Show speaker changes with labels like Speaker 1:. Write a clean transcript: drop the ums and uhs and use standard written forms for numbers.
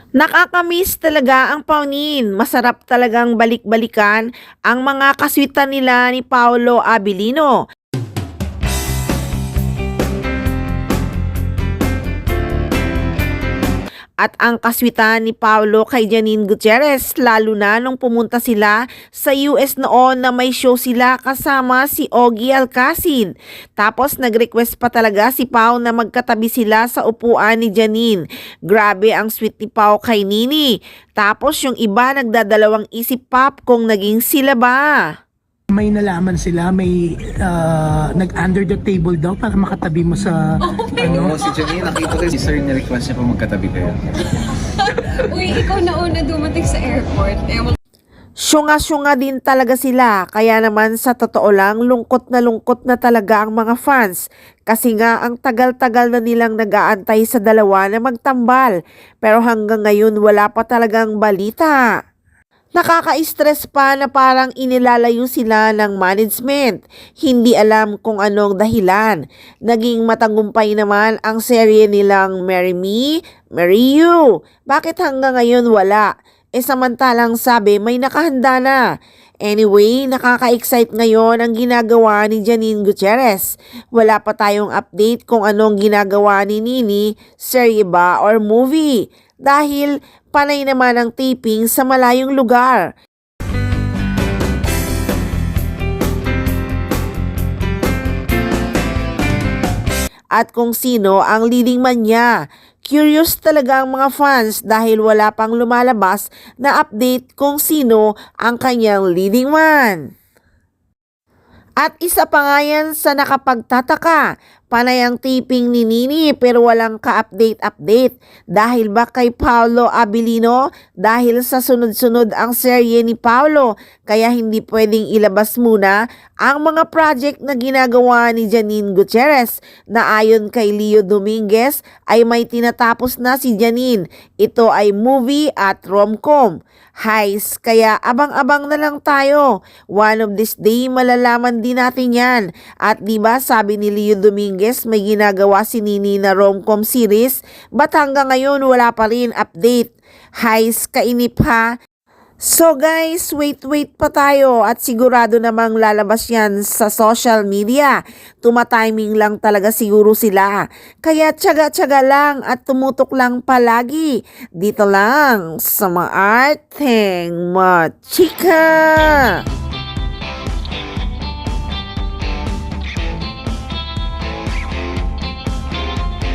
Speaker 1: Nakakamiss talaga ang Paunin. Masarap talagang balik-balikan ang mga kaswitan nila ni Paolo Abilino. At ang kaswitan ni Paolo kay Janine Gutierrez, lalo na nung pumunta sila sa US noon na may show sila kasama si Ogie Alcacid. Tapos nag-request pa talaga si Pao na magkatabi sila sa upuan ni Janine. Grabe ang sweet ni Pao kay Nini. Tapos yung iba nagdadalawang isip pop kung naging sila ba.
Speaker 2: May nalaman sila, may nag-under the table daw para makatabi mo sa
Speaker 3: Si Janine, nakita ko si Sir na-request niya pa magkatabi kayo.
Speaker 4: Uy, ikaw na una dumating sa airport.
Speaker 1: Syunga-syunga din talaga sila, kaya naman sa totoo lang lungkot na talaga ang mga fans kasi nga ang tagal-tagal na nilang nag-aantay sa dalawa na magtambal pero hanggang ngayon wala pa talagang balita. Nakaka-stress pa na parang inilalayo sila ng management. Hindi alam kung anong dahilan. Naging matagumpay naman ang serye nilang Marry Me, Marry You. Bakit hanggang ngayon wala? Samantalang sabi may nakahanda na. Anyway, nakaka-excite ngayon ang ginagawa ni Janine Gutierrez. Wala pa tayong update kung anong ginagawa ni Nini, serye ba or movie. Dahil panay naman ang taping sa malayong lugar. At kung sino ang leading man niya. Curious talaga ang mga fans dahil wala pang lumalabas na update kung sino ang kanyang leading man. At isa pa nga yan sa nakapagtataka, panay ang taping ni Nini pero walang ka-update dahil ba kay Paolo Abilino dahil sa sunod-sunod ang serye ni Paolo kaya hindi pwedeng ilabas muna ang mga project na ginagawa ni Janine Gutierrez na ayon kay Leo Dominguez ay may tinatapos na si Janine. Ito ay movie at rom-com. Highs, kaya abang-abang na lang tayo. One of this day malalaman din natin yan. At diba sabi ni Leo Dominguez may ginagawa si Nini na rom-com series, ba't hanggang ngayon wala pa rin update? Highs, kainip ha? So guys, wait pa tayo at sigurado namang lalabas yan sa social media. Tumatiming lang talaga siguro sila. Kaya tiyaga-tiyaga lang at tumutok lang palagi. Dito lang sa Maarteng Machika.